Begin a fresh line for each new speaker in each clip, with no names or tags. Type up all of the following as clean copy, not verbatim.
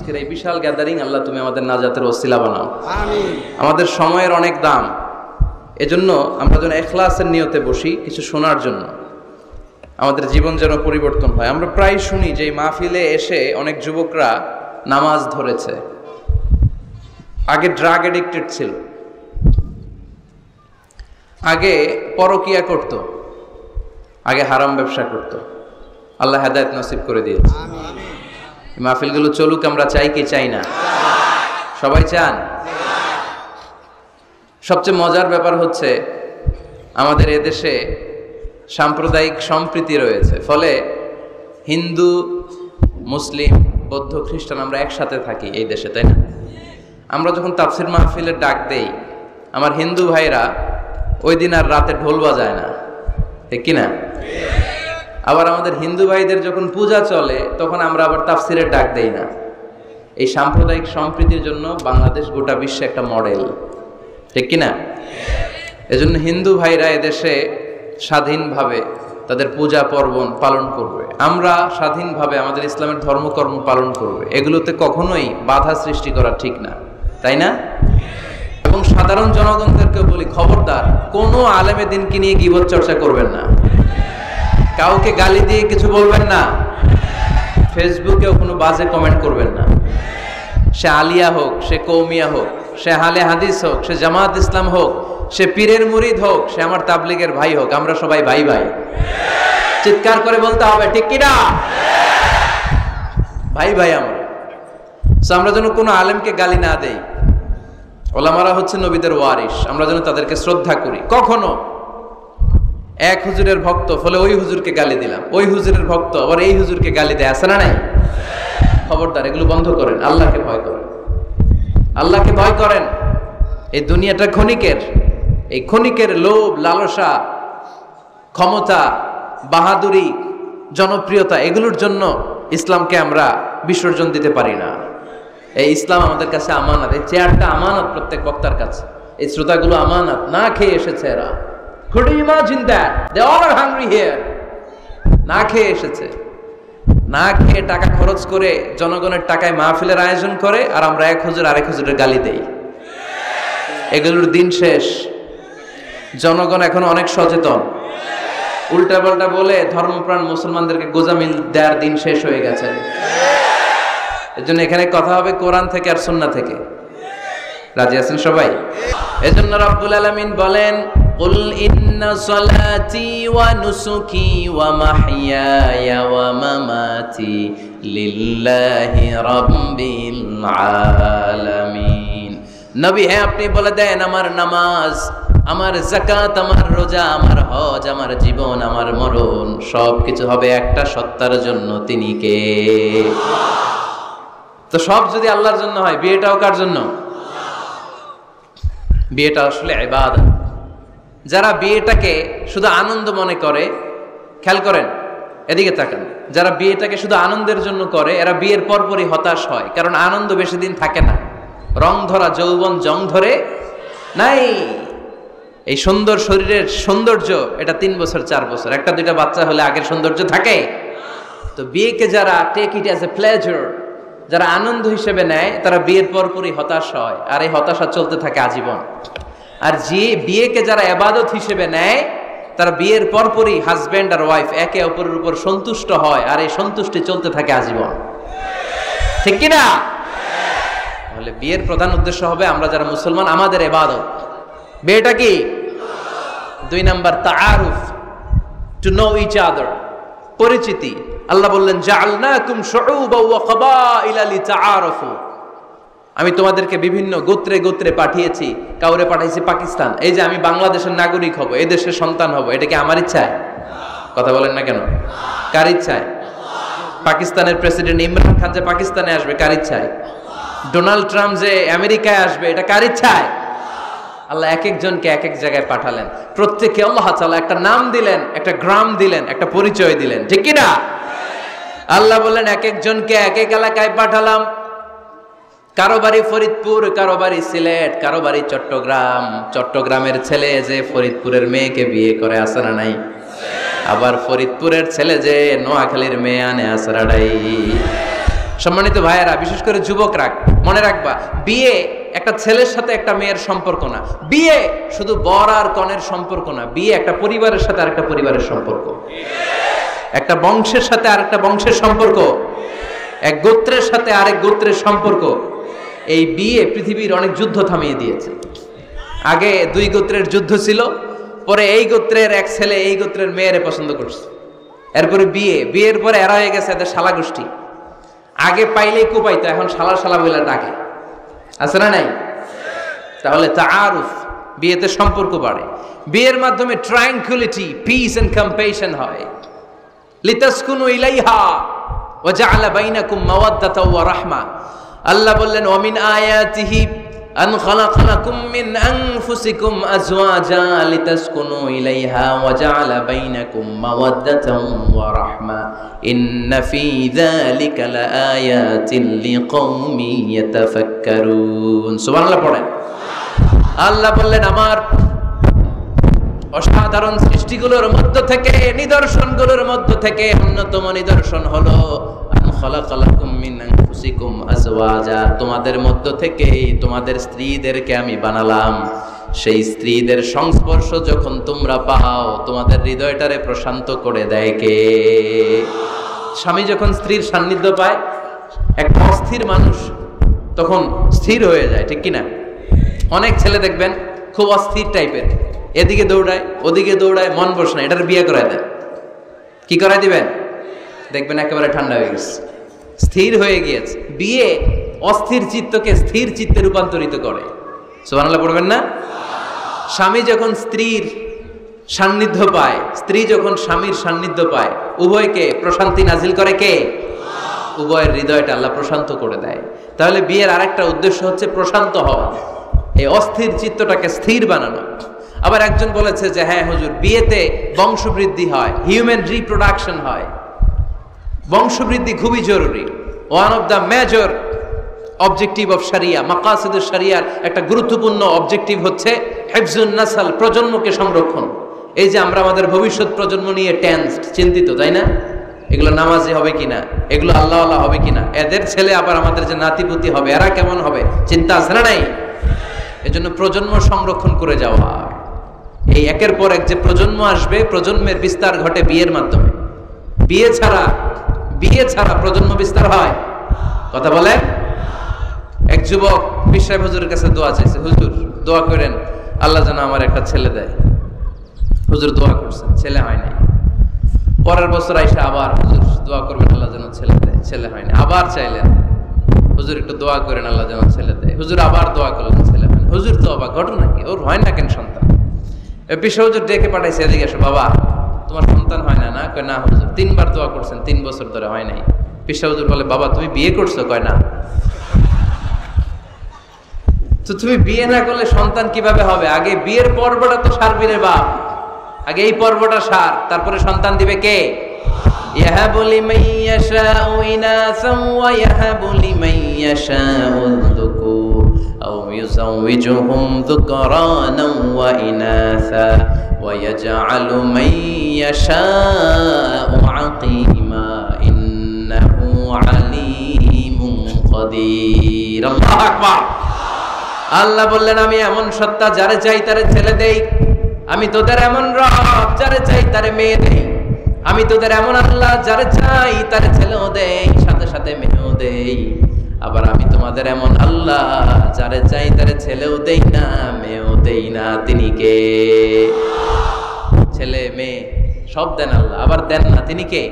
আজকের এই বিশাল গ্যাদারিং আল্লাহ তুমি আমাদের নাজাতের ওসিলা বানাও,
আমিন।
আমাদের সময়ের অনেক দাম, এজন্য আমরা যেন ইখলাসের নিয়তে বসি কিছু শোনার জন্য, আমাদের জীবন যেন পরিবর্তন হয়। আমরা প্রায় শুনি যে এই মাহফিলে এসে অনেক যুবকরা নামাজ ধরেছে, আগে ড্রাগ এডিক্টেড ছিল, আগে পরকিয়া করত, আগে হারাম ব্যবসা করত। আল্লাহ হেদায়েত নসিব করে দিয়েছে। এই মাহফিলগুলো চলুক, আমরা চাই কি চাই না? সবাই চান। সবচেয়ে মজার ব্যাপার হচ্ছে আমাদের এদেশে সাম্প্রদায়িক সম্প্রীতি রয়েছে, ফলে হিন্দু, মুসলিম, বৌদ্ধ, খ্রিস্টান আমরা একসাথে থাকি এই দেশে, তাই না? আমরা যখন তাফসির মাহফিলের ডাক দেই, আমার হিন্দু ভাইরা ওই দিন আর রাতে ঢোল বাজায় না, ঠিক কিনা? আবার আমাদের হিন্দু ভাইদের যখন পূজা চলে তখন আমরা আবার তাফসিরের ডাক দেই না। এই সাম্প্রদায়িক সম্প্রীতির জন্য বাংলাদেশ গোটা বিশ্বে একটা মডেল, ঠিক কিনা? এজন্য হিন্দু ভাইরা এদেশে স্বাধীনভাবে তাদের পূজা পার্বণ পালন করবে, আমরা স্বাধীনভাবে আমাদের ইসলামের ধর্মকর্ম পালন করবে। এগুলোতে কখনোই বাধা সৃষ্টি করা ঠিক না, তাই না? এবং সাধারণ জনগণদেরকে বলি, খবরদার কোনো আলেমে দিনকে নিয়ে গীবত চর্চা করবেন না, কাউকে গালি দিয়ে কিছু বলবেন না, ফেসবুকেও কোনো বাজে কমেন্ট করবেন না। সে আলিয়া হোক, সে কৌমিয়া হোক, সে আহলে হাদিস হোক, সে জামাত ইসলাম হোক, সে পীরের মুরিদ হোক, সে আমার তাবলিগের ভাই হোক, আমরা সবাই ভাই ভাই। চিৎকার করে বলতে হবে, ঠিক কিনা? ভাই ভাই আমরা। আমরা যেন কোনো আলেমকে গালি না দেই। ওলামারা হচ্ছে নবীদের ওয়ারিস, আমরা যেন তাদেরকে শ্রদ্ধা করি। কখনো এক হুজুরের ভক্ত ফলে ওই হুজুরকে গালি দিলাম, ওই হুজুরের ভক্ত আবার এই হুজুরকে গালি দেয়, আছে না নাই? খবরদার, এগুলো বন্ধ করেন, আল্লাহকে ভয় করেন, আল্লাহকে ভয় করেন। এই দুনিয়াটা ক্ষণিকের, এই ক্ষণিকের লোভ, লালসা, ক্ষমতা, বাহাদুরি, জনপ্রিয়তা, এগুলোর জন্য ইসলামকে আমরা বিসর্জন দিতে পারি না। এই ইসলাম আমাদের কাছে আমানত, এই চেয়ারটা আমানত প্রত্যেক বক্তার কাছে, এই শ্রোতাগুলো আমানত, না খেয়ে এসেছে এরা। Could you imagine that? They all are hungry here. না খেয়ে এসেছে, না খেয়ে টাকা খরচ করে জনগণের টাকায় মাহফিলের আয়োজন করে, আর আমরা এক হুজুর আরেক হুজুরের গালি দেই। এগুলোর দিন শেষ। জনগণ এখন অনেক সচেতন, উল্টাপাল্টা বলে ধর্মপ্রাণ মুসলমানদেরকে গোজামিল দেওয়ার দিন শেষ হয়ে গেছে। এর জন্য এখানে কথা হবে কোরআন থেকে আর সুন্নাহ থেকে। রাজি আছেন সবাই? এজন্য রব্বুল আলামিন বলেন, কুল ইন্না সলাতি ওয়া নুসুকি ওয়া মাহইয়ায়া ওয়া মামাতি লিল্লাহি রাব্বিল আলামিন। নবী, হ্যাঁ আপনি বলে দেন, আমার নামাজ, আমার যাকাত, আমার রোজা, আমার হজ, আমার জীবন, আমার মরণ সব কিছু হবে একটা সত্তার জন্য, তিনি কে? তো সব যদি আল্লাহর জন্য হয়, বিয়েটাও কার জন্য? বিয়েটা আসলে ইবাদত। যারা বিয়েটাকে শুধু আনন্দ মনে করে, খেয়াল করেন, এদিকে তাকান, যারা বিয়েটাকে শুধু আনন্দের জন্য করে, এরা বিয়ের পরপরই হতাশ হয়, কারণ আনন্দ বেশি দিন থাকে না। রং ধরা যৌবন জং ধরে নাই। এই সুন্দর শরীরের সৌন্দর্য, এটা 3 বছর 4 বছর, একটা দুইটা বাচ্চা হলে আগের সৌন্দর্য থাকে? তো বিয়েকে যারা take it as a pleasure, যারা আনন্দ হিসেবে নেয়, তারা বিয়ের পরপরই হতাশ হয়, আর এই হতাশা চলতে থাকে আজীবন। আর যে বিয়েকে যারা ইবাদত হিসেবে নেয়, তারা বিয়ের পরপরই হাজব্যান্ড আর ওয়াইফ একে অপরের উপর সন্তুষ্ট হয়, আর এই সন্তুষ্টি চলতে থাকে আজীবন, ঠিক কিনা? তাহলে বিয়ের প্রধান উদ্দেশ্য হবে, আমরা যারা মুসলমান, আমাদের ইবাদত। বিয়েটা কি? 2 নাম্বার তাআরুফ, টু নো ইচ আদার, পরিচিতি। আল্লাহ বললেন, জাআলনাকুম শুউবান ওয়া ক্বাবাইলা লিতাআরাফু। আমি তোমাদেরকে বিভিন্ন গোত্রে গোত্রে পাঠিয়েছি। কাউরে পাঠাইছি পাকিস্তান, এই যে আমি বাংলাদেশের নাগরিক হব, এই দেশের সন্তান হব, এটা কি আমার ইচ্ছায়? কথা বলেন না কেন? কার ইচ্ছায়? পাকিস্তানের প্রেসিডেন্ট ইমরান খান যে পাকিস্তানে আসবে, কার ইচ্ছায়? ডোনাল্ড ট্রাম্প যে আমেরিকায় আসবে, এটা কার ইচ্ছায়? আল্লাহ এক একজনকে এক এক জায়গায় পাঠালেন, প্রত্যেককে আল্লাহ তাআলা একটা নাম দিলেন, একটা গ্রাম দিলেন, একটা পরিচয় দিলেন, ঠিক কি না? আল্লাহ বললেন, এক একজনকে এক এক এলাকায় পাঠালাম। কারো বাড়ি ফরিদপুর, কারো বাড়ি সিলেট, কারো বাড়ি চট্টগ্রাম। চট্টগ্রামের ছেলে যে ফরিদপুরের মেয়েকে বিয়ে করে, আছে না নাই? আবার ফরিদপুরের ছেলে যে নোয়াখালীর মেয়ে আনে, আছে না নাই? সম্মানিত ভাইয়েরা, বিশেষ করে যুবকরা মনে রাখবা, বিয়ে একটা ছেলের সাথে একটা মেয়ের সম্পর্ক না, বিয়ে শুধু বর আর কনের সম্পর্ক না, বিয়ে একটা পরিবারের সাথে আরেকটা পরিবারের সম্পর্ক, একটা বংশের সাথে আরেকটা বংশের সম্পর্ক, এক গোত্রের সাথে আরেক গোত্রের সম্পর্ক। এই বিয়ে পৃথিবীর অনেক যুদ্ধ থামিয়ে দিয়েছে। আগে দুই গোত্রের যুদ্ধ ছিল, পরে এই গোত্রের এক ছেলে এই গোত্রের মেয়েরে পছন্দ করছে, এরপরে বিয়ের পরে এরা হয়ে গেছে এদের শালা গোষ্ঠী। আগে পাইলেই কুপাইতো, এখন শালা শালা বলে ডাকে, আছে না নাই? তাহলে তাআরুফ, বিয়েতে সম্পর্ক বাড়ে, বিয়ের মাধ্যমে ট্রাঙ্কুইলিটি, পিস এন্ড কম্প্যাশন হয়। লিতাসকুনু ইলাইহা ওয়া জাআলা বাইনাকুম মাওয়াদ্দাতাও ওয়া রাহমা। আল্লাহ বললেন, ওয়া মিন আয়াতিহি আন খালাকা লাকুম মিন আনফুসিকুম আজওয়াজা লিতাসকুনু ইলাইহা ওয়া জাআলা বাইনাকুম মাওয়াদ্দাতাও ওয়া রাহমা ইন্না ফী যালিকা লাআয়াতিন লিকওমিন ইয়াতাফাক্কারুন। সুবহানাল্লাহ পড়েন। আল্লাহ বললেন, আমার অসাধারণ সৃষ্টিগুলোর মধ্য থেকে, নিদর্শনগুলোর মধ্য থেকে অন্যতম নিদর্শন হলো আন খালাকা লাকুম মিন আনফুসিকুম আজওয়াজা, তোমাদের মধ্য থেকে তোমাদের স্ত্রীদেরকে আমি বানালাম। সেই স্ত্রীদের সংস্পর্শ যখন তোমরা পাও, তোমাদের হৃদয়টারে প্রশান্ত করে দেয় কে? স্বামী যখন স্ত্রীর সান্নিধ্য পায়, এক অস্থির মানুষ তখন স্থির হয়ে যায়, ঠিক কিনা? অনেক ছেলে দেখবেন খুব অস্থির টাইপের, এদিকে দৌড়ায় ওদিকে দৌড়ায়, মন বস না, এটার বিয়ে করায় দেন। কি করায় দিবেন? দেখবেন একেবারে ঠান্ডা হয়ে গেছে, স্থির হয়ে গিয়েছে। বিয়ে অস্থির চিত্তকে স্থির চিত্তে রূপান্তরিত করে। সুবহানাল্লাহ পড়বেন না? স্বামী যখন স্ত্রীর সান্নিধ্য পায়, স্ত্রী যখন স্বামীর সান্নিধ্য পায়, উভয়কে প্রশান্তি নাজিল করে কে? উভয়ের হৃদয়টা আল্লাহ প্রশান্ত করে দেয়। তাহলে বিয়ের আরেকটা উদ্দেশ্য হচ্ছে প্রশান্ত হওয়া, এই অস্থির চিত্তটাকে স্থির বানানো। আবার একজন বলেছে যে হ্যাঁ হুজুর, বিয়েতে বংশবৃদ্ধি হয়, হিউম্যান রিপ্রোডাকশন হয়, বংশবৃদ্ধি খুবই জরুরি। One of the major objective of শরিয়া, মাকাসিদুশ শরিয়ার একটা গুরুত্বপূর্ণ অবজেক্টিভ হচ্ছে হিফজুন নাসল, প্রজন্মকে সংরক্ষণ। এই যে আমরা আমাদের ভবিষ্যৎ প্রজন্ম নিয়ে টেনসড, চিন্তিত, তাই না? এগুলো নামাজি হবে কিনা, এগুলো আল্লাহওয়ালা হবে কিনা, এদের ছেলে আবার আমাদের যে নাতিপুতি হবে এরা কেমন হবে, চিন্তা আছে না নাই? এজন্য প্রজন্ম সংরক্ষণ করে যাওয়া। এই একের পর এক যে প্রজন্ম আসবে, প্রজন্মের বিস্তার ঘটে বিয়ের মাধ্যমে। বিয়ে ছাড়া প্রজন্ম বিস্তার হয়? কথা বলেন। এক যুবক পীর সাহেব হুজুরের কাছে দোয়া চাইছে, হুজুর দোয়া করেন আল্লাহ যেন আমার একটা ছেলে দেয়। হুজুর দোয়া করছেন, ছেলে হয় নাই। পরের বছর আইসা আবার হুজুর দোয়া করবেন আল্লাহ যেন ছেলে দেয়, ছেলে হয়নি। আবার চাইলেন, হুজুর একটু দোয়া করেন আল্লাহ যেন ছেলে দেয়। হুজুর আবার দোয়া করলেন, ছেলে হয়নি। হুজুর তো অবাক, ঘটনা কি, ওর হয় না কেন সন্তান? পীর সাহেব হুজুর ডেকে পাঠাইছে, এদিকে এসো, বাবা তোমার সন্তান হয় না? না। কয় না হুজুর, 3 বার দোয়া করছেন, 3 বছর ধরে হয় নাই। পীর সাহেব হুজুর বলে, বাবা তুমি বিয়ে করছো? কয় না। তো তুমি বিয়ে না করলে সন্তান কিভাবে হবে? আগে বিয়ের পর্বটা তো সারবি রে বাপ, আগে এই পর্বটা সার, তারপরে সন্তান দিবে কে? ইয়াহাবু লিমান ইয়াশাউ ইনাসান ওয়া ইয়াহাবু লিমান ইয়াশাউ যুকুর আও ইউযাওয়িজুহুম যুকরানান ওয়া ইনাসা ওয়া ইয়াজআলু মান ইয়াশাউ আকিমা ইন্নাহু আলীমুন কাদির। আল্লাহু আকবার। আল্লাহ বললেন, আমি এমন সত্তা, যারে চাই তারে ছেলে দেই। আমি তোদের এমন রব, যারে চাই তারে মেয়ে দেই। আমি তোদের এমন আল্লাহ, যারে চাই তারে ছেলেও দেই, সাথে সাথে মেয়েও দেই। আবার আমি তোমাদের এমন আল্লাহ, যারে চাই তারে ছেলেও দেই না, মেয়েও দেই না। তিনি কে? ছেলে মেয়ে সব দেন আল্লাহ, আবার দেন না, তিনি কে?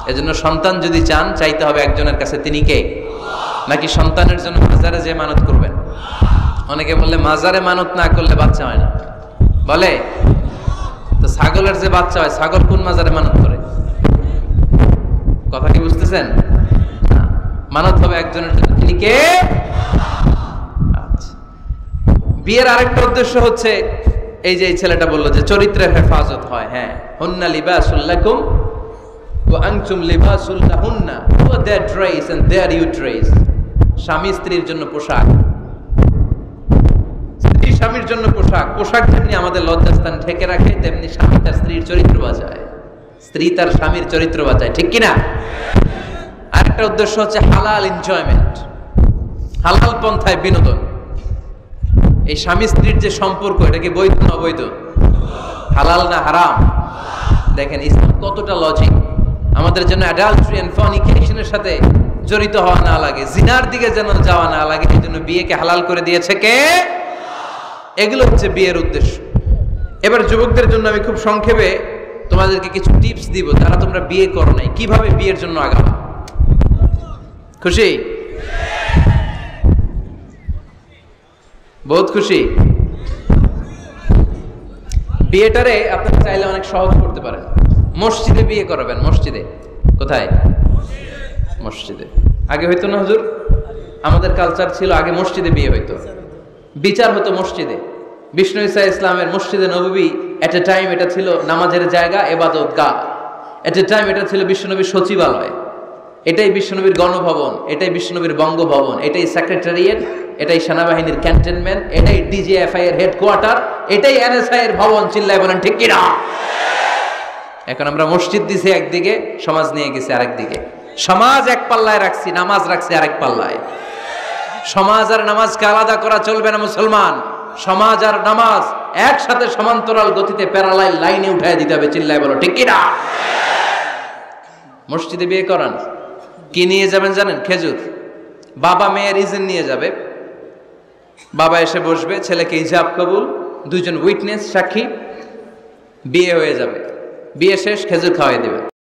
এজন্য সন্তান যদি চান, চাইতে হবে একজনের কাছে, তিনি কে? নাকি সন্তানের জন্য মাজারে যে মানত করবেন? অনেকে বললে মাজারে মানত না করলে বাচ্চা হয় না, বলে। তো ছাগলের যে বাচ্চা হয়, ছাগল কোন মাজারে মানত করে? কথা কি বুঝতেছেন? মানত হবে একজনের জন্য, তিনি কে? আচ্ছা, বিয়ের আরেকটা উদ্দেশ্য হচ্ছে এই যে এই ছেলেটা বললো যে চরিত্রের হেফাজত হয়। হ্যাঁ, হুন্না লিবাসুল লাকুম ওয়া আনতুম লিবাসুল লাহুন্না ওয়া their dress and their you dress. স্বামী স্ত্রীর জন্য পোশাক, স্ত্রী স্বামীর জন্য পোশাক। পোশাক যেমনি আমাদের লজ্জাস্থান ঢেকে রাখে, তেমনি স্বামী তার স্ত্রীর চরিত্র বাঁচায়, স্ত্রী তার স্বামীর চরিত্র বাঁচায়, ঠিক কিনা? আর আরেকটা উদ্দেশ্য হচ্ছে হালাল এনজয়মেন্ট, হালাল পন্থায় বিনোদন। এই স্বামী স্ত্রীর যে সম্পর্ক, এটা কি বৈধ না অবৈধ? হালাল না হারাম? দেখেন ইসলাম কতটা লজিক। আমাদের জন্য অ্যাডাল্ট্রি এন্ড ফর্নিকেশনের সাথে জড়িত হওয়া না লাগে, জিনার দিকে যেন যাওয়া না লাগে, এই জন্য বিয়েকে হালাল করে দিয়েছে কে? এগুলো হচ্ছে বিয়ের উদ্দেশ্য। এবার যুবকদের জন্য আমি খুব সংক্ষেপে তোমাদেরকে কিছু টিপস দিব, যারা তোমরা বিয়ে করো নাই, কিভাবে বিয়ের জন্য আগাবা। খুশি? বহুত খুশি? বিয়েটারে আপনারা চাইলে অনেক সহজ করতে পারেন। মসজিদে বিয়ে করাবেন। মসজিদে। কোথায়? মসজিদে। আগে হইতো না হুজুর? আমাদের কালচার ছিল আগে মসজিদে বিয়ে হইতো, বিচার হতো মসজিদে। বিষ্ণু ঈসা ইসলামের মসজিদে নববী এট এ টাইম এটা ছিল নামাজের জায়গা, ইবাদত গাহ। এট এ টাইম এটা ছিল বিশ্বনবীর সচিবালয়, এটাই বিশ্বনবীর গণভবন, এটাই বিশ্বনবীর বঙ্গভবন, এটাই সেক্রেটারিয়েট, এটাই সেনাবাহিনীর ক্যান্টনমেন্ট, এটাই ডিজিএফআই এর হেডকোয়ার্টার, এটাই এনএসআই এর ভবন। চিল্লায় বলেন ঠিক কিনা? এখন আমরা মসজিদ দিছি একদিকে, সমাজ নিয়ে গেছি আরেকদিকে। সমাজ এক পাল্লায় রাখছি, নামাজ রাখছি আরেক পাল্লায়। সমাজ আর নামাজকে আলাদা করা চলবে না মুসলমান। সমাজ আর নামাজ একসাথে সমান্তরাল গতিতে প্যারালাল লাইনে উঠায় দিতে হবে। চিল্লায় বলো ঠিক কিনা? মসজিদে বিয়ে করান, কি নিয়ে যাবেন জানেন? খেজুর। বাবা মেয়ের ইজেন নিয়ে যাবে, বাবা এসে বসবে, ছেলেকে ইজাব কবুল, দুইজন উইটনেস সাক্ষী, বিয়ে হয়ে যাবে। বিয়ে শেষ, খেজুর খাওয়াই দেবে।